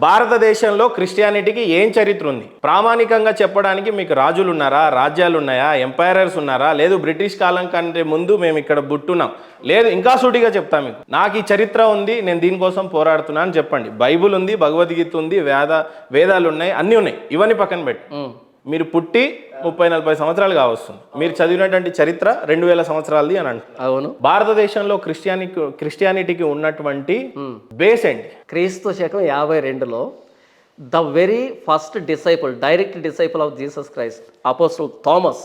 భారతదేశంలో క్రిస్టియానిటీకి ఏం చరిత్ర ఉంది? ప్రామాణికంగా చెప్పడానికి మీకు రాజులు ఉన్నారా, రాజ్యాలు ఉన్నాయా, ఎంపైరర్స్ ఉన్నారా, లేదు బ్రిటిష్ కాలం కంటే ముందు మేము ఇక్కడ బుట్టున్నాం, లేదు ఇంకా సూటిగా చెప్తా మీకు నాకు ఈ చరిత్ర ఉంది, నేను దీనికోసం పోరాడుతున్నా అని చెప్పండి. బైబుల్ ఉంది, భగవద్గీత ఉంది, వేదాలు ఉన్నాయి, అన్నీ ఉన్నాయి. ఇవన్నీ పక్కన పెట్టి మీరు పుట్టి 30-40 సంవత్సరాలు కావస్తుంది. మీరు చదివినటువంటి చరిత్ర 2000 సంవత్సరాలది అని అంటారు. అవును. భారతదేశంలో క్రిస్టియానిటీకి ఉన్నటువంటి బేస్ ఏంటి? క్రీస్తు శకం 52లో the very first disciple, direct disciple of Jesus Christ, apostle Thomas,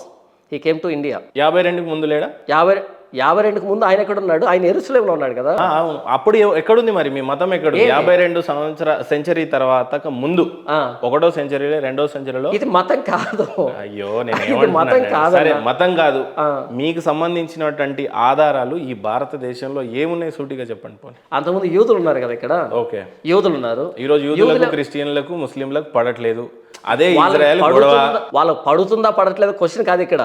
he came to India. 52కి ముందు లేడా? 52కి ముందు ఆయన ఎక్కడ ఉన్నాడు? ఆయన యెరూషలేములో ఉన్నాడు కదా. అవును. అప్పుడు ఎక్కడుంది మరి మీ మతం? ఎక్కడుంది? 52 సెంచరీ తర్వాత ముందు, 1వ సెంచరీలో, 2వ సెంచరీలో. ఇది మతం కాదు. అయ్యో, మతం కాదు. సరే, మతం కాదు. మీకు సంబంధించినటువంటి ఆధారాలు ఈ భారతదేశంలో ఏమున్నాయి సూటిగా చెప్పండి. పోనీ, అంతకుముందు యూదులు ఉన్నారు కదా ఇక్కడ. ఓకే, యూదులు ఉన్నారు. ఈ రోజు యూదులకు, క్రిస్టియన్లకు, ముస్లింలకు పడట్లేదు. అదే ఇజ్రాయెల్ గొడవ. వాళ్ళు పడుతుందా పడట్లేదు క్వశ్చన్ కాదు ఇక్కడ.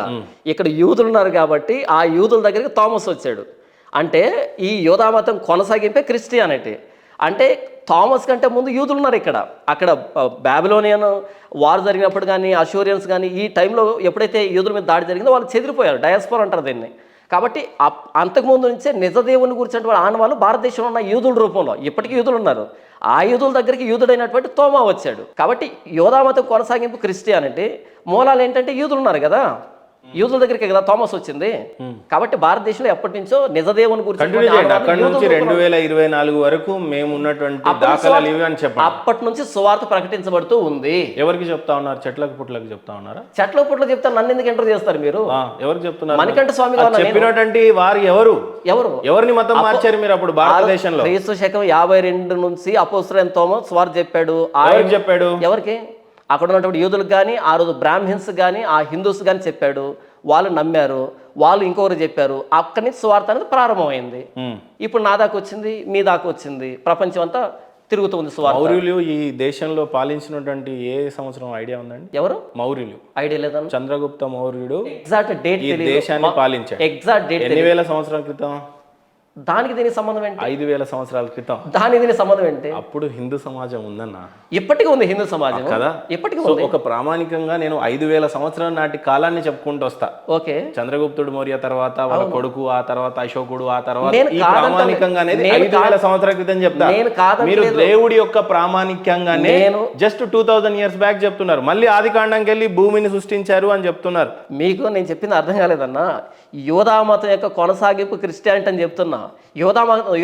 ఇక్కడ యూదులు ఉన్నారు కాబట్టి ఆ యూదుల దగ్గరికి థామస్ వచ్చాడు. అంటే ఈ యూదామతం కొనసాగింపే క్రిస్టియానిటీ. అంటే థామస్ కంటే ముందు యూదులు ఉన్నారు ఇక్కడ. అక్కడ బాబిలోనియన్ వార్ జరిగినప్పుడు కానీ, అషూరియన్స్ కానీ, ఈ టైంలో ఎప్పుడైతే యూదుల మీద దాడి జరిగిందో వాళ్ళు చెదిరిపోయారు. డయాస్పోరా అంటారు దీన్ని. కాబట్టి అంతకుముందు నుంచే నిజదేవుని గురించినటువంటి ఆనవాళ్ళు భారతదేశంలో ఉన్న యూదుల రూపంలో ఇప్పటికీ యూదులు ఉన్నారు. ఆ యూదుల దగ్గరికి యూదుడైనటువంటి తోమా వచ్చాడు. కాబట్టి యోధామతం కొనసాగింపు క్రిస్టియానిటీ. మూలాలు ఏంటంటే యూదులు ఉన్నారు కదా, యూదుల దగ్గరికి కదా థామస్ వచ్చింది. కాబట్టి భారతదేశంలో ఎప్పటి నుంచో నిజదేవుని గురించి అక్కడి నుంచి 2024 వరకు మేము ఉన్నటువంటి దాఖలాలు ఇవి అని చెప్పండి. అప్పటి నుంచి సువార్త ప్రకటించబడుతూ ఉంది. ఎవరికి చెప్తా ఉన్నారు? చెట్లకు పుట్లకు చెప్తా ఉన్నారా? చెట్ల పుట్లకు చెప్తారు. నన్ను ఎందుకు ఎంటర్ చేస్తారు మీరు? ఎవరికి చెప్తున్నారు? మణికంఠ స్వామి చెప్పినటువంటి వారు ఎవరిని మతం మార్చారు మీరు అప్పుడు భారతదేశంలో? క్రీస్తు శకం 52 నుంచి అపోస్తలుడైన తోమా సువార్త చెప్పాడు. ఎవరికి? అక్కడ ఉన్నటువంటి యూదులకు కానీ, ఆ రోజు బ్రాహ్మిన్స్ కానీ, ఆ హిందూస్ కానీ చెప్పాడు. వాళ్ళు నమ్మారు, వాళ్ళు ఇంకొకరు చెప్పారు. అక్కడి నుంచి సువార్త అనేది ప్రారంభమైంది. ఇప్పుడు నా దాకా వచ్చింది, మీ దాకా వచ్చింది, ప్రపంచం అంతా తిరుగుతుంది సువార్త. మౌర్యులు ఈ దేశంలో పాలించినటువంటి ఏ సంవత్సరం ఐడియా ఉందండి? ఎవరు మౌర్యులు? ఐడియా లేదన్న. చంద్రగుప్త మౌర్యుడు ఎగ్జాక్ట్ డేట్ ఈ దేశాన్ని పాలించాడు. ఎగ్జాక్ట్ డేట్ ఎన్ని వేల సంవత్సరాల క్రితం? దానికి దీనికి సంబంధం ఏంటి? 5000 సంవత్సరాల క్రితం. దానికి దీనికి సంబంధం ఏంటి? అప్పుడు హిందూ సమాజం ఉందన్న. ఇప్పటికీ ఉంది హిందూ సమాజం కదా, ఇప్పటికీ ఉంది. ఒక ప్రామాణికంగా నేను 5000 సంవత్సరాల నాటి కాలాన్ని చెప్పుకుంటూ వస్తా. ఓకే, చంద్రగుప్తుడు మౌర్య తర్వాత వాళ్ళ కొడుకు, ఆ తర్వాత అశోకుడు, ఆ తర్వాత ఈ ప్రామాణికంగా అనేది 5000 సంవత్సరాల క్రితం చెప్తా. మీరు దేవుడి యొక్క ప్రామాణికంగానే జస్ట్ 2000 ఇయర్స్ బ్యాక్ చెప్తున్నారు. మళ్ళీ ఆది కాండంకి వెళ్ళి భూమిని సృష్టించారు అని చెప్తున్నారు. మీకు నేను చెప్పింది అర్థం కాలేదన్నా. యోధామతం యొక్క కొనసాగింపు క్రిస్టియానిటీ అని చెప్తున్నా.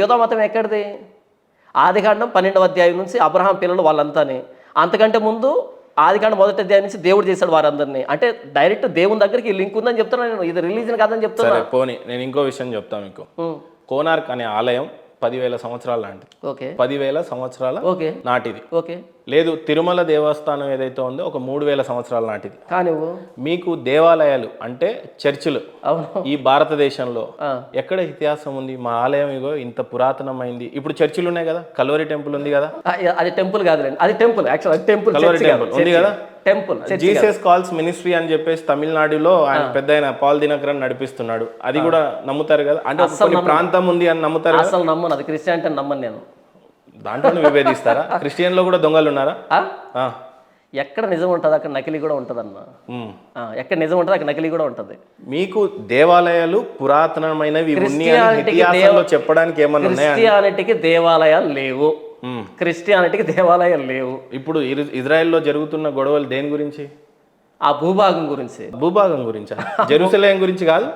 యోధామతం ఎక్కడిది? ఆదికాండం 12వ అధ్యాయం నుంచి అబ్రహాం పిల్లలు వాళ్ళంతానే. అంతకంటే ముందు ఆదికాండం 1వ అధ్యాయం నుంచి దేవుడు చేశాడు వారందరినీ. అంటే డైరెక్ట్ దేవుని దగ్గరికి లింక్ ఉందని చెప్తున్నా నేను. ఇది రిలీజన్ కాదని చెప్తున్నా. పోనీ, నేను ఇంకో విషయం చెప్తాను మీకు. కోనార్క్ అనే ఆలయం 10,000 సంవత్సరాల లాంటిది. ఓకే, 10,000 సంవత్సరాల నాటిది. ఓకే, లేదు తిరుమల దేవస్థానం ఏదైతే ఉందో ఒక 3000 సంవత్సరాల నాటిది. కానీ మీకు దేవాలయాలు అంటే చర్చిలు ఈ భారతదేశంలో ఎక్కడ ఇతిహాసం ఉంది? మా ఆలయం ఇగో ఇంత పురాతనమైంది. ఇప్పుడు చర్చిలు ఉన్నాయి కదా, కల్వరి టెంపుల్ ఉంది కదా. అది టెంపుల్ కాదులేండి, అది temple. Actual temple, Calvary temple ఉంది కదా. టెంపుల్ జీసస్ కాల్స్ మినిస్ట్రీ అని చెప్పేసి తమిళనాడులో ఆయన పెద్ద ఆయన పాల్ దినకరన్ నడిపిస్తున్నాడు. అది కూడా నమ్ముతారు కదా. అంటే కొన్ని ప్రాంతం ఉంది అని నమ్ముతారు. అసలు నమ్మను, అది క్రిస్టియానిటీ అని నమ్మను నేను. దాంట్లో విభేదిస్తారా? క్రిస్టియన్ లో కూడా దొంగలు ఉన్నారా? ఎక్కడ నిజం ఉంటుంది అక్కడ నకిలీ కూడా ఉంటుంది అన్న. ఎక్కడ నిజం ఉంటుంది అక్కడ నకిలీ కూడా ఉంటుంది. మీకు దేవాలయాలు పురాతనమైనవి చెప్పడానికి ఏమన్నా? క్రిస్టియానిటీకి దేవాలయాలు లేవు. క్రిస్టియానిటీకి దేవాలయాలు లేవు. ఇప్పుడు ఇజ్రాయెల్లో జరుగుతున్న గొడవలు దేని గురించి? ఆ భూభాగం గురించి. భూభాగం గురించా? జెరూసలేం గురించి కాదు,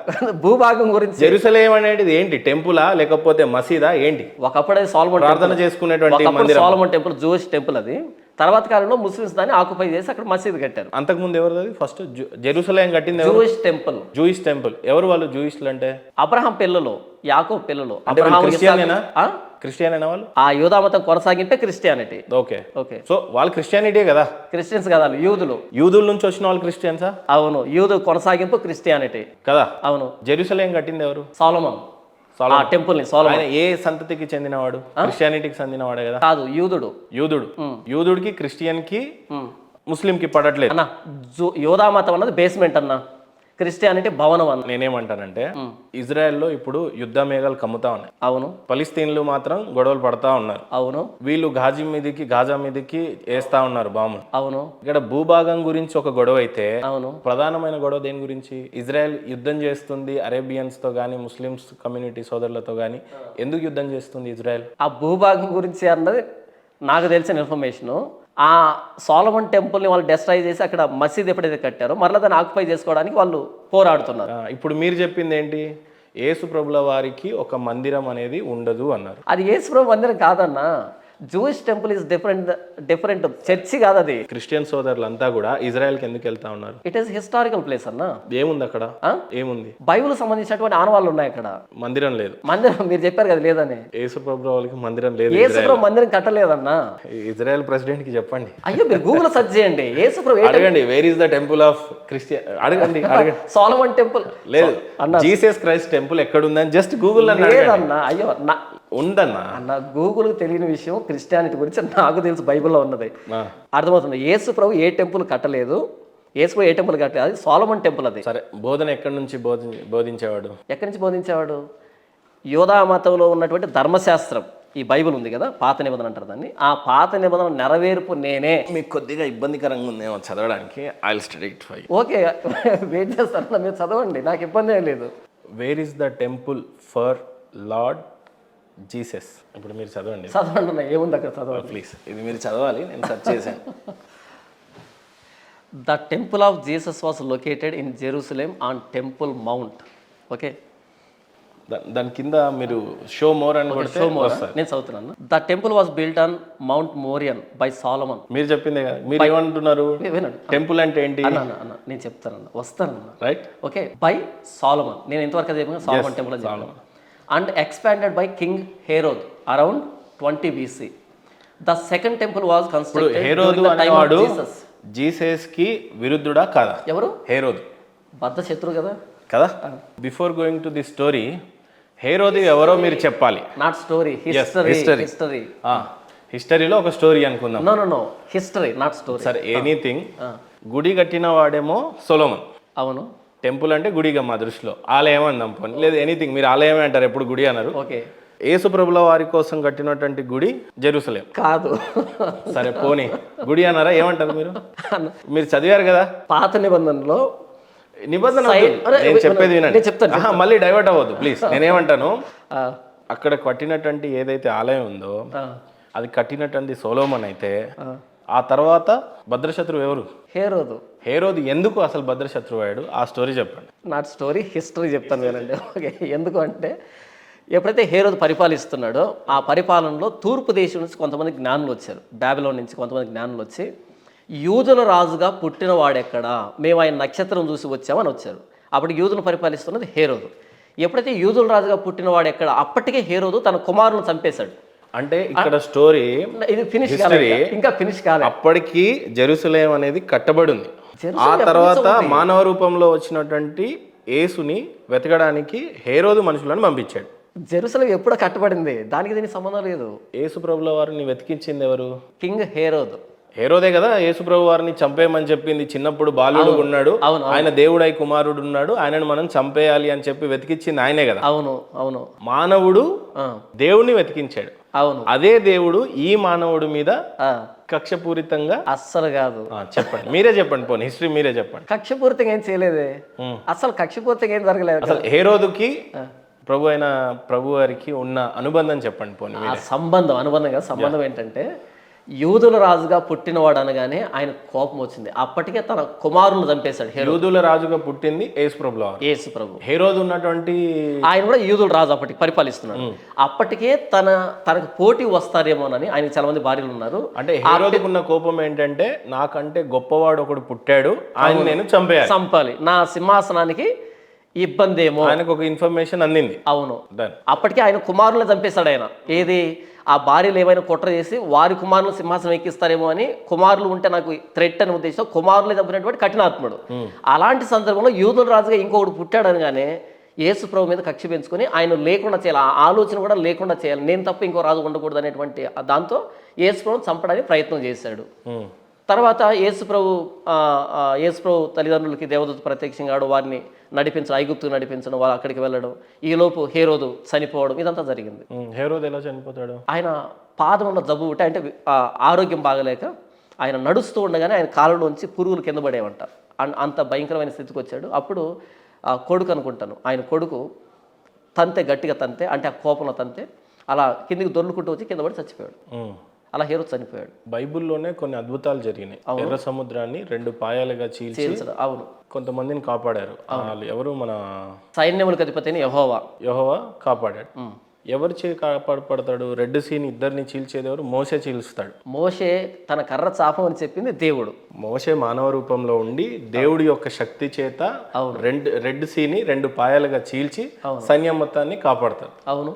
భూభాగం గురించి. జెరూసలేం అనేది ఏంటి? టెంపులా లేకపోతే మసీదా ఏంటి? ఒకప్పుడే సోలమన్ ప్రార్థన చేసుకునేటువంటి సోలమన్ టెంపుల్, జూయిష్ టెంపుల్. అది తర్వాత కాలంలో ముస్లిమ్స్ దాన్ని ఆక్యుపై చేసి అక్కడ మసీదు కట్టారు. అంతకుముందు ఎవరు? ఫస్ట్ జెరూసలేం కట్టింది జూయిష్ టెంపుల్. జూయిష్ టెంపుల్ ఎవరు వాళ్ళు? జూయిష్లు అంటే అబ్రహాం పిల్లలు, యాకోబు పిల్లలు. క్రిస్టియన్ వాళ్ళు. ఆ యూదామతం కొనసాగింపే క్రిస్టియానిటీ. Okay, okay. సో వాళ్ళు క్రిస్టియానిటీ కదా? క్రిస్టియన్స్ కదా, యూదులు. యూదుల నుంచి వచ్చిన వాళ్ళు క్రిస్టియన్సా? అవును, యూదు కొనసాగింపు క్రిస్టియానిటీ కదా. అవును. జెరూసలేం కట్టింది ఎవరు? సోలమన్. ఆ టెంపుల్ ని సోలమన్. ఏ సంతతికి చెందినవాడు? క్రిస్టియానిటీకి చెందినవాడే కదా. కాదు, యూదుడు. యూదుడికి, క్రిస్టియన్ కి, ముస్లిం కి పడట్లేదు అన్న. యోధామతం అన్నది బేస్మెంట్ అన్న. క్రిస్టియానిటీ భవనం అన్న. నేనేమంటానంటే ఇజ్రాయెల్లో ఇప్పుడు యుద్ధ మేఘాలు కమ్ముతా ఉన్నాయి. అవును ఫలిస్తీన్లు మాత్రం గొడవలు పడతా ఉన్నారు. అవును వీళ్ళు గాజా మీదకి వేస్తా ఉన్నారు బాంబులు. అవును ఇక్కడ భూభాగం గురించి ఒక గొడవ అయితే అవును ప్రధానమైన గొడవ దేని గురించి? ఇజ్రాయెల్ యుద్ధం చేస్తుంది అరేబియన్స్ తో గానీ ముస్లిమ్స్ కమ్యూనిటీ సోదరులతో గానీ. ఎందుకు యుద్ధం చేస్తుంది ఇజ్రాయెల్? ఆ భూభాగం గురించి అన్నది నాకు తెలిసిన ఇన్ఫర్మేషను. ఆ సోలమన్ టెంపుల్ని వాళ్ళు డెస్ట్రాయ్ చేసి అక్కడ మసీద్ ఎప్పుడైతే కట్టారో మరలా దాన్ని ఆక్యుపై చేసుకోవడానికి వాళ్ళు పోరాడుతున్నారు. ఇప్పుడు మీరు చెప్పింది ఏంటి? యేసు ప్రభుల వారికి ఒక మందిరం అనేది ఉండదు అన్నారు. అది యేసుప్రభు మందిరం కాదన్న, Jewish temple is different church కాదు అది. క్రిస్టియన్ సోదరులంతా కూడా ఇజ్రాయెల్కి ఎందుకు వెళ్తా ఉన్నారు? ఇట్ ఈస్ హిస్టారికల్ ప్లేస్ అన్న. ఏముంది అక్కడ? ఏముంది? బైబిల్ సంబంధించినటువంటి ఆనవాళ్ళు ఉన్నాయి అక్కడ. మందిరం లేదు. మందిరం మీరు చెప్పారు కదా లేదని. యేసు ప్రభుల వాళ్ళకి మందిరం లేదు. యేసుప్రభు మందిరం కట్టలేదన్న. ఇజ్రాయెల్ ప్రెసిడెంట్ కి చెప్పండి. అయ్యో మీరు గూగుల్ సెర్చ్ చేయండి. యేసుప్రభు అడగండి, wear is the temple of Christian అడగండి. సోలమన్ టెంపుల్ లేదు, జీసస్ క్రైస్ట్ టెంపుల్ ఎక్కడ ఉందని జస్ట్ గూగుల్ లేదన్న. అయ్యో ఉందన్నా. అన్న గూగుల్కి తెలియని విషయం క్రిస్టియానిటీ గురించి నాకు తెలుసు, బైబిల్లో ఉన్నది. అర్థమవుతుంది. యేసు ప్రభు ఏ టెంపుల్ కట్టలేదు, యేసు ప్రభు ఏ టెంపుల్ కట్టలేదు, అది సోలమన్ టెంపుల్. అది సరే, బోధన ఎక్కడి నుంచి బోధించేవాడు? ఎక్కడి నుంచి బోధించేవాడు? యోధా మతంలో ఉన్నటువంటి ధర్మశాస్త్రం, ఈ బైబిల్ ఉంది కదా, పాత నిబంధన అంటారు దాన్ని. ఆ పాత నిబంధన నెరవేర్పు నేనే. మీకు కొద్దిగా ఇబ్బందికరంగా ఉందేమో చదవడానికి. I will study it for you. Okay, wait చేస్తాను, మీరు చదవండి, నాకు ఇబ్బంది ఏం లేదు. Where is the temple for lord Jesus? ఇప్పుడు మీరు చదవండి. చదవండి, ఏముంది అక్కడ చదవండి ప్లీజ్. ఇది మీరు చదవాలి, నేను సెర్చ్ చేశాను. The temple of Jesus was located in Jerusalem on temple mount. Okay, దాని కింద మీరు షో మోర్ అని కొడితే వస్తుంది. నేను చదువుతున్నాను. The temple was built on Mount Moriah by Solomon. మీరు చెప్పిందే కదా. మీరు ఏమంటున్నారు? వినండి, టెంపుల్ అంటే ఏంటి? అన్న నేను చెప్తానన్న, వస్తానన్న. Right, okay, by Solomon. నేను ఎంతవరకు అది చెప్పిన సాలమన్ టెంపుల్ అని చెప్పాను. And expanded by king Herod around 20 BC. The second temple was constructed. Herod అనేవాడు జీసస్ కి విరుద్ధుడా కాదా? ఎవరు? హేరోదు. బద్ధ శత్రువు కదా. కదా. Before going to the story, Herod ఎవరో మీరు చెప్పాలి. Not story, history. హిస్టరీలో ఒక స్టోరీ అనుకుందాం. No history, not story. సరే, ఎనీథింగ్. గుడి కట్టిన వాడేమో సొలొమన్. అవును. టెంపుల్ అంటే గుడిగా మా దృష్టిలో. ఆలయం అందాం పోనీ, లేదు ఎనీథింగ్. మీరు ఆలయమే అంటారు, ఎప్పుడు గుడి అన్నారు. ఓకే, యేసు ప్రభుల వారి కోసం కట్టినటువంటి గుడి జెరూసలేం కాదు. సరే పోనీ, గుడి అన్నారా? ఏమంటారు మీరు? మీరు చదివారు కదా పాత నిబంధనలో. నిబంధన నేను చెప్పేది వినండి. చెప్తాను, మళ్ళీ డైవర్ట్ అవ్వద్దు ప్లీజ్. నేనేమంటాను, అక్కడ కట్టినటువంటి ఏదైతే ఆలయం ఉందో అది కట్టినటువంటి సొలొమన్ అయితే, ఆ తర్వాత భద్రశత్రువు ఎవరు? హేరోదు. హేరోదు ఎందుకు అసలు భద్రశత్రువు అయ్యాడు? ఆ స్టోరీ చెప్పండి. నాట్ స్టోరీ, హిస్టరీ చెప్తాను వినండి. ఓకే, ఎందుకు అంటే ఎప్పుడైతే హేరోదు పరిపాలిస్తున్నాడో ఆ పరిపాలనలో తూర్పు దేశం నుంచి కొంతమంది జ్ఞానులు వచ్చారు, బాబిలోన్ నుంచి కొంతమంది జ్ఞానులు వచ్చి, యూదుల రాజుగా పుట్టిన వాడెక్కడా, మేము ఆయన నక్షత్రం చూసి వచ్చామని వచ్చారు. అప్పుడు యూదులు పరిపాలిస్తున్నది హేరోదు. ఎప్పుడైతే యూదుల రాజుగా పుట్టిన వాడు ఎక్కడ, అప్పటికే హేరోదు తన కుమారులను చంపేశాడు. అంటే ఇక్కడ స్టోరీ ఇది ఫినిష్ కాలేదు, ఇంకా ఫినిష్ కాలేదు. అప్పటికి జెరూసలేం అనేది కట్టబడి ఉంది. ఆ తర్వాత మానవ రూపంలో వచ్చినటువంటి యేసుని వెతకడానికి హేరోదు మనుషులను పంపించాడు. జెరూసలేం ఎప్పుడో కట్టబడింది, దానికి దీనికి సంబంధం లేదు. యేసు ప్రభుల వారిని వెతికించింది ఎవరు? కింగ్ హేరోదు. హేరోదే కదా యేసు ప్రభు వారిని చంపేయమని చెప్పింది. చిన్నప్పుడు బాలుడు ఉన్నాడు, ఆయన దేవుడై కుమారుడు ఉన్నాడు, ఆయనను మనం చంపేయాలి అని చెప్పి వెతికించింది ఆయనే కదా. అవును అవును. మానవుడు దేవుణ్ణి వెతికించాడు. అవును. అదే దేవుడు ఈ మానవుడి మీద కక్షపూరితంగా అస్సలు కాదు. చెప్పండి, మీరే చెప్పండి, పోనీ హిస్టరీ మీరే చెప్పండి. కక్షపూరితంగా ఏం చేయలేదే, అసలు కక్షపూరితంగా ఏం జరగలేదు. అసలు హేరోదుకి ప్రభు వారికి ఉన్న అనుబంధం చెప్పండి పోనీ. అనుబంధం కాదు, సంబంధం ఏంటంటే యూదుల రాజుగా పుట్టినవాడు అనగానే ఆయన కోపం వచ్చింది. అప్పటికే తన కుమారులను చంపేశాడు. యూదుల రాజుగా పుట్టింది యేసు ప్రభు. హేరోదు ఉన్నటువంటి ఆయన కూడా యూదుల రాజు అప్పటికి పరిపాలిస్తున్నాడు. అప్పటికే తనకు పోటీ వస్తారేమోనని ఆయనకి చాలా మంది భార్యలు ఉన్నారు. అంటే హేరోదుకున్న కోపం ఏంటంటే, నాకంటే గొప్పవాడు ఒకడు పుట్టాడు, ఆయన నేను చంపాలి, నా సింహాసనానికి ఇబ్బంది ఏమో. ఆయనకు ఒక ఇన్ఫర్మేషన్ అందింది. అవును, అప్పటికే ఆయన కుమారులను చంపేశాడు ఆయన. ఏది, ఆ భార్యలు ఏమైనా కుట్ర చేసి వారి కుమారులు సింహాసనం ఎక్కిస్తారేమో అని, కుమారులు ఉంటే నాకు థ్రెట్ అని ఉద్దేశం కుమారులే చంపినటువంటి కఠినాత్ముడు. అలాంటి సందర్భంలో యూదుల రాజుగా ఇంకొకటి పుట్టాడు అనగానే యేసు ప్రభు మీద కక్ష పెంచుకొని ఆయన లేకుండా చేయాలి, ఆ ఆలోచన కూడా లేకుండా చేయాలి, నేను తప్ప ఇంకో రాజు ఉండకూడదు అనేటువంటి దాంతో యేసు ప్రభు చంపడానికి ప్రయత్నం చేశాడు. తర్వాత యేసుప్రభు తల్లిదండ్రులకి దేవదూత ప్రత్యక్షంగాడు, వారిని నడిపించడం, ఐగుప్తుకు నడిపించడం, వాళ్ళు అక్కడికి వెళ్ళడం, ఈలోపు హేరోదు చనిపోవడం, ఇదంతా జరిగింది. హేరోదు ఎలా చనిపోతాడు? ఆయన పాదంలో జబ్బు ఉంటే, అంటే ఆరోగ్యం బాగలేక ఆయన నడుస్తూ ఉండగానే ఆయన కాళ్ళలోంచి పురుగులు కింద పడేవంట. అంత భయంకరమైన స్థితికి వచ్చాడు. అప్పుడు కొడుకు అనుకుంటాను, ఆయన కొడుకు గట్టిగా తంతే, అంటే ఆ కోపంలో తంతే అలా కిందికి దొర్లుకుంటూ వచ్చి కింద పడి చచ్చిపోయాడు. అలా హేరోదు చనిపోయాడు. బైబిల్లోనే కొన్ని అద్భుతాలు జరిగినాయి. ఎర్ర సముద్రాన్ని 2 పాయలుగా చీల్చడం. అవును, కొంతమందిని కాపాడారు. ఎవరు? మన సైన్యములకు అధిపతి అయిన యెహోవా కాపాడాడు. ఎవరు కాపాడతాడు? రెడ్ సీని ఇద్దరిని చీల్చేది ఎవరు? మోసే చీల్స్తాడు. మోషే తన కర్ర చాపమని చెప్పింది దేవుడు. మోసే మానవ రూపంలో ఉండి దేవుడి యొక్క శక్తి చేత రెడ్ సీని 2 పాయలుగా చీల్చి సైన్యం మొత్తాన్ని కాపాడతాడు. అవును.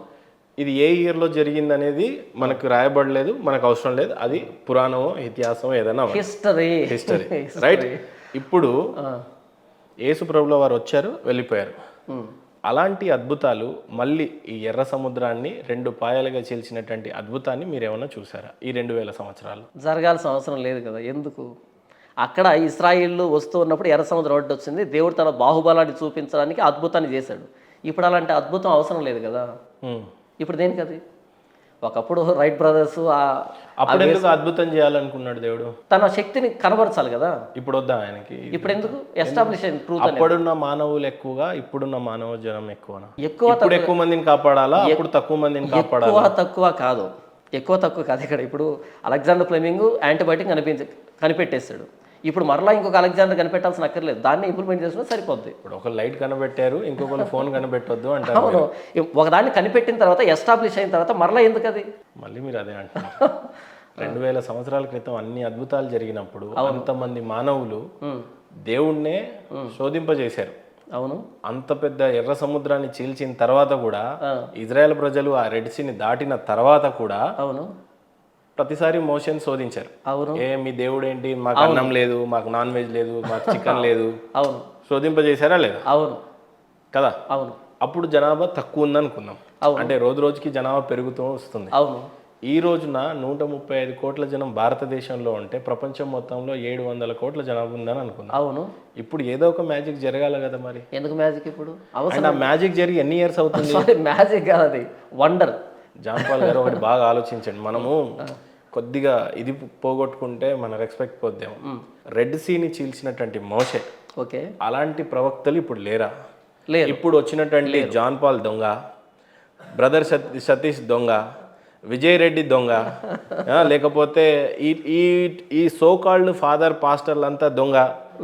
ఇది ఏ ఇయర్లో జరిగింది అనేది మనకు రాయబడలేదు, మనకు అవసరం లేదు. అది పురాణమో ఇతిహాసమో ఏదైనా హిస్టరీ రైట్. ఇప్పుడు యేసు ప్రభుల వారు వచ్చారు, వెళ్ళిపోయారు. అలాంటి అద్భుతాలు మళ్ళీ ఈ ఎర్ర సముద్రాన్ని 2 పాయలుగా చీల్చినటువంటి అద్భుతాన్ని మీరు ఏమైనా చూసారా ఈ 2000 సంవత్సరాలు? జరగాల్సిన అవసరం లేదు కదా. ఎందుకు? అక్కడ ఇశ్రాయేళ్ళు వస్తూ ఉన్నప్పుడు ఎర్ర సముద్రం ఒడ్డు వచ్చింది. దేవుడు తన బాహుబలాన్ని చూపించడానికి అద్భుతాన్ని చేశాడు. ఇప్పుడు అలాంటి అద్భుతం అవసరం లేదు కదా. ఇప్పుడు దేనికి అది? ఒకప్పుడు రైట్ బ్రదర్స్ అప్పుడు ఎందుకు అద్భుతం చేయాలనుకున్నాడు దేవుడు? తన శక్తిని కనబరచాలి కదా. ఇప్పుడు వద్దా ఆయనకి? ఇప్పుడు ఎందుకు? ఎస్టాబ్లిష్ అయిన ట్రూత్. అప్పుడున్న మానవులు ఎక్కువగా, ఇప్పుడున్న మానవ జనం ఎక్కువనా? ఎక్కువ మందిని కాపాడాలా, అప్పుడు తక్కువ మందిని కాపాడాలా? తక్కువ కాదు, ఎక్కువ తక్కువ కాదు. ఇక్కడ ఇప్పుడు అలెగ్జాండర్ ఫ్లెమింగ్ యాంటీబయాటిక్ కనిపెట్టేశాడు. ఇప్పుడు మరలా ఇంకొక అలెగ్జాండర్ కనిపెట్టాల్సిన అక్కర్లేదు, దాన్ని ఇంప్లిమెంట్ చేసినా సరిపోద్ది. ఇప్పుడు ఒక లైట్ కనిపెట్టారు, ఇంకొకరు ఫోన్ కనిపెట్టొద్దు అంటారు. అవును, ఒకదాన్ని కనిపెట్టిన తర్వాత, ఎస్టాబ్లిష్ అయిన తర్వాత మరలా ఎందుకు అది? మళ్ళీ మీరు అదే అంటారు. 2000 సంవత్సరాల క్రితం అన్ని అద్భుతాలు జరిగినప్పుడు అంతమంది మానవులు దేవుణ్ణే శోధింపజేశారు. అవును. అంత పెద్ద ఎర్ర సముద్రాన్ని చీల్చిన తర్వాత కూడా, ఇజ్రాయెల్ ప్రజలు ఆ రెడ్ సీని దాటిన తర్వాత కూడా అవును ప్రతిసారి మోషన్ శోధించారు. అవును. మీ దేవుడు ఏంటి, మాకు అన్నం లేదు, మాకు నాన్ వెజ్ లేదు, మాకు చికెన్ లేదు. అవును. శోధింపజేశారా లేదా? అవును కదా. అవును. అప్పుడు జనాభా తక్కువ ఉందనుకుందాం. అంటే రోజు రోజుకి జనాభా పెరుగుతూ వస్తుంది. అవును. ఈ రోజున 135 కోట్ల జనం భారతదేశంలో ఉంటే ప్రపంచం మొత్తంలో 700 కోట్ల జనాభా ఉందని అనుకుందాం. అవును. ఇప్పుడు ఏదో ఒక మ్యాజిక్ జరగాలి కదా. మరి ఎందుకు మ్యాజిక్? ఇప్పుడు మ్యాజిక్ జరిగి ఎన్ని ఇయర్స్ అవుతుంది? మ్యాజిక్ కాదు, అది వండర్. జాన్ పాల్ గారు ఒకటి బాగా ఆలోచించండి. మనము కొద్దిగా ఇది పోగొట్టుకుంటే మన రెస్పెక్ట్ పోద్దాము. రెడ్ సీని చీల్చినటువంటి మోషే, ఓకే, అలాంటి ప్రవక్తలు ఇప్పుడు లేరా? లేరు. ఇప్పుడు వచ్చినటువంటి జాన్ పాల్ దొంగ, బ్రదర్ సతీష్ దొంగ, విజయ్ రెడ్డి దొంగ, లేకపోతే ఈ సోకాల్డ్ ఫాదర్ పాస్టర్లు అంతా దొంగ,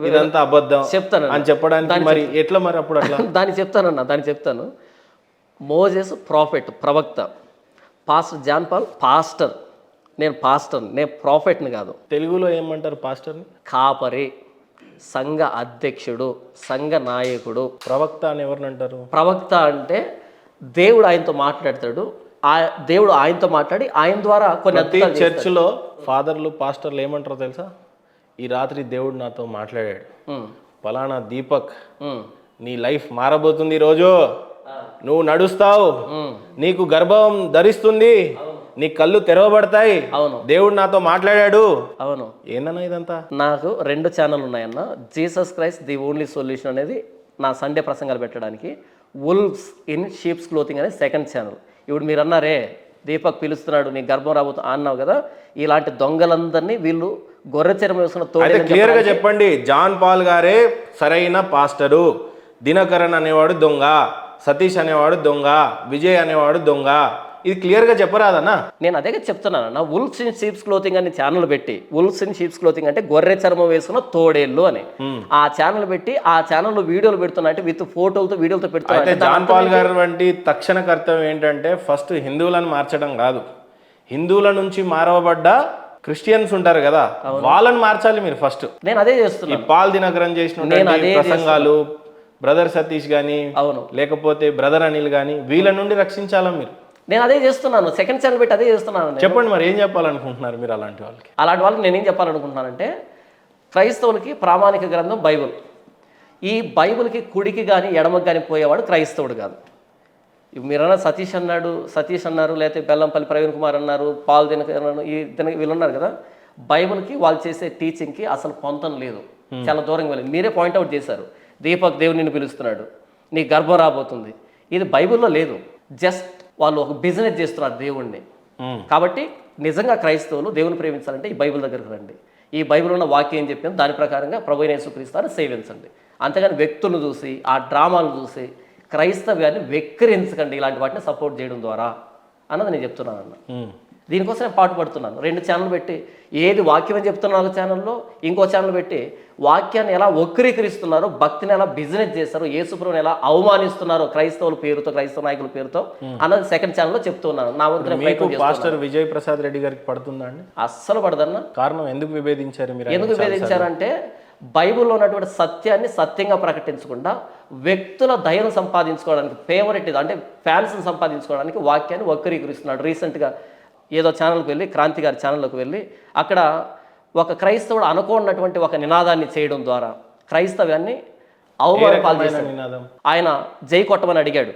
ఇదంతా అబద్ధం చెప్తాను అని చెప్పడానికి మరి ఎట్లా? మరి అప్పుడు అట్లా దాన్ని చెప్తాను. మోజెస్ ప్రాఫెట్, ప్రవక్త. Pastor John Paul pastor. నేను ప్రాఫెట్ని కాదు. తెలుగులో ఏమంటారు పాస్టర్ని? కాపరి, సంఘ అధ్యక్షుడు, సంఘ నాయకుడు. ప్రవక్త అని ఎవరిని అంటారు? ప్రవక్త అంటే దేవుడు ఆయనతో మాట్లాడతాడు, దేవుడు ఆయనతో మాట్లాడి ఆయన ద్వారా కొన్ని చర్చిలో ఫాదర్లు పాస్టర్లు ఏమంటారో తెలుసా? ఈ రాత్రి దేవుడు నాతో మాట్లాడాడు, పలానా దీపక్ నీ లైఫ్ మారబోతుంది, ఈరోజు నువ్వు నడుస్తావు, నీకు గర్భం ధరిస్తుంది, నీ కళ్ళు తెరవబడతాయి, అవును, దేవుడు నాతో మాట్లాడాడు. అవును. ఏందన్నా ఇదంతా? నాకు 2 ఛానల్ ఉన్నాయన్న. Jesus Christ the only solution అనేది నా సండే ప్రసంగాలు పెట్టడానికి, వుల్వ్స్ ఇన్ షీప్స్ క్లోతింగ్ అనేది 2nd ఛానల్. ఇప్పుడు మీరు అన్నారే దీపక్ పిలుస్తున్నాడు, నీ గర్భం రాబోతు అన్నావు కదా, ఇలాంటి దొంగలందరినీ వీళ్ళు గొర్రె చర్మం వేసుకున్న క్లియర్ గా చెప్పండి. జాన్ పాల్ గారే సరైన పాస్టరు, దినకరన్ అనేవాడు దొంగ, సతీష్ అనేవాడు దొంగ, విజయ్ అనేవాడు దొంగ. ఇది క్లియర్గా చెప్పరాదన్నా? నేను అదే చెప్తున్నాను. వుల్వ్స్ ఇన్ షీప్స్ క్లోతింగ్ అని ఛానల్ పెట్టి, వుల్వ్స్ ఇన్ షీప్స్ క్లోతింగ్ అంటే గొర్రె చర్మం వేసుకున్న తోడేళ్ళు అని ఆ ఛానల్ పెట్టి, ఆ ఛానల్లో వీడియోలు పెడుతున్నా, అంటే విత్ ఫోటోలతో వీడియోలతో పెడుతున్నా. జాన్ పాల్ గారు వంటి తక్షణ కర్తవ్యం ఏంటంటే ఫస్ట్ హిందువులను మార్చడం కాదు, హిందువుల నుంచి మారవబడ్డ క్రిస్టియన్స్ ఉంటారు కదా, వాళ్ళని మార్చాలి మీరు ఫస్ట్. నేను అదే చేస్తున్నాను. పాల్ దినకరన్ చేసిన ప్రసంగాలు, బ్రదర్ సతీష్ గానీ, అవును, లేకపోతే బ్రదర్ అనిల్ గానీ, వీళ్ళ నుండి రక్షించాలా మీరు? నేను అదే చేస్తున్నాను. 2nd ఛానల్ పెట్టి అదే చేస్తున్నాను. చెప్పండి మరి ఏం చెప్పాలనుకుంటున్నారు మీరు అలాంటి వాళ్ళకి? అలాంటి వాళ్ళకి నేనేం చెప్పాలనుకుంటున్నానంటే, క్రైస్తవులకి ప్రామాణిక గ్రంథం బైబుల్. ఈ బైబుల్కి కుడికి కానీ ఎడమకి కానీ పోయేవాడు క్రైస్తవుడు కాదు. మీరన్నా సతీష్ అన్నారు, లేకపోతే బెల్లంపల్లి ప్రవీణ్ కుమార్ అన్నారు, పాల్ దినకరన్ వీళ్ళు ఉన్నారు కదా. బైబిల్కి వాళ్ళు చేసే టీచింగ్కి అసలు పొంతం లేదు, చాలా దూరంగా వెళ్ళింది. మీరే పాయింట్అవుట్ చేశారు, దీపక్ దేవుడు నిన్ను పిలుస్తున్నాడు, నీ గర్భం రాబోతుంది, ఇది బైబిల్లో లేదు. జస్ట్ వాళ్ళు ఒక బిజినెస్ చేస్తున్నారు దేవుణ్ణి. కాబట్టి నిజంగా క్రైస్తవులు దేవుని ప్రేమించాలంటే ఈ బైబిల్ దగ్గరకు రండి, ఈ బైబిల్ ఉన్న వాక్యం ఏం చెప్పింది దాని ప్రకారంగా ప్రభువైన యేసుక్రీస్తుని సేవించండి. అంతేగాని వ్యక్తులను చూసి ఆ డ్రామాలు చూసి క్రైస్తవ్యాన్ని వెక్కిరించకండి, ఇలాంటి వాటిని సపోర్ట్ చేయడం ద్వారా అన్నది నేను చెప్తున్నాను అన్న. దీనికోసం నేను పాటుపడుతున్నాను. 2 ఛానల్ పెట్టి ఏది వాక్యం అని చెప్తున్నాను ఒక ఛానల్లో, ఇంకో ఛానల్ పెట్టి వాక్యాన్ని ఎలా వక్రీకరిస్తున్నారో, భక్తిని ఎలా బిజినెస్ చేస్తారో, యేసుప్రభుని ఎలా అవమానిస్తున్నారో క్రైస్తవుల పేరుతో, క్రైస్తవ నాయకుల పేరుతో అన్నది సెకండ్ ఛానల్లో చెప్తున్నాను. నా వంతు పాస్టర్ విజయ్ ప్రసాద్ రెడ్డి గారికి పడుతుందా అండి? అస్సలు పడదన్న. కారణం ఎందుకు విభేదించారు మీరు? ఎందుకు విభేదించారంటే బైబిల్లో ఉన్నటువంటి సత్యాన్ని సత్యంగా ప్రకటించకుండా వ్యక్తుల దయను సంపాదించుకోవడానికి, ఫేవరెట్ అంటే ఫ్యాన్స్ని సంపాదించుకోవడానికి వాక్యాన్ని వక్రీకరిస్తున్నాడు. రీసెంట్గా ఏదో ఛానల్కి వెళ్ళి, క్రాంతి గారి ఛానల్లోకి వెళ్ళి అక్కడ ఒక క్రైస్తవుడు అనుకోనటువంటి ఒక నినాదాన్ని చేయడం ద్వారా క్రైస్తవ్యాన్ని అవమానపాలు చేశాడు. ఆయన జై కొట్టమని అడిగాడు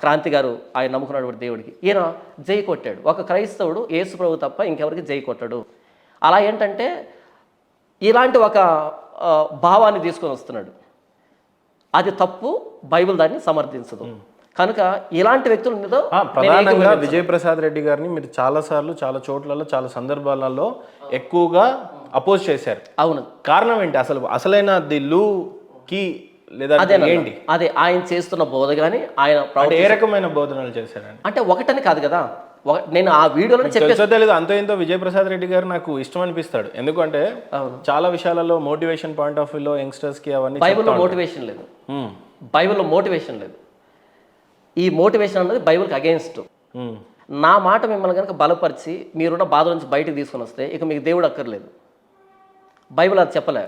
క్రాంతి గారు, ఆయన నమ్ముకున్నటువంటి దేవుడికి. ఈయన జై కొట్టాడు. ఒక క్రైస్తవుడు యేసు ప్రభు తప్ప ఇంకెవరికి జై కొట్టాడు. అలా ఏంటంటే ఇలాంటి ఒక భావాన్ని తీసుకొని వస్తున్నాడు. అది తప్పు, బైబిల్ దాన్ని సమర్థించదు. కనుక ఇలాంటి వ్యక్తుల మీద ప్రధానంగా విజయ్ ప్రసాద్ రెడ్డి గారిని మీరు చాలాసార్లు, చాలా చోట్లలో, చాలా సందర్భాలలో ఎక్కువగా అపోజ్ చేశారు. అవును. కారణం ఏంటి? అసలైన ది లూకి లేదా ఏంటి? అదే ఆయన చేస్తున్న బోధ కానీ ఆయన ఏ రకమైన బోధనలు చేశారండి? అంటే ఒకటని కాదు కదా, నేను ఆ వీడియోలో చెప్పేసో తెలియదు అంతో ఇంతో విజయ్ ప్రసాద్ రెడ్డి గారు నాకు ఇష్టం అనిపిస్తాడు. ఎందుకంటే చాలా విషయాలలో మోటివేషన్ పాయింట్ ఆఫ్ వ్యూలో యంగ్స్టర్స్ కి అవన్నీ. బైబిల్లో మోటివేషన్ లేదు, బైబిల్లో మోటివేషన్ లేదు. ఈ మోటివేషన్ అన్నది బైబిల్కి అగెయిన్స్ట్. నా మాట మిమ్మల్ని కనుక బలపరిచి మీరున్న బాధ నుంచి బయటకు తీసుకొని వస్తే ఇక మీకు దేవుడు అక్కర్లేదు. బైబిల్ అది చెప్పలే.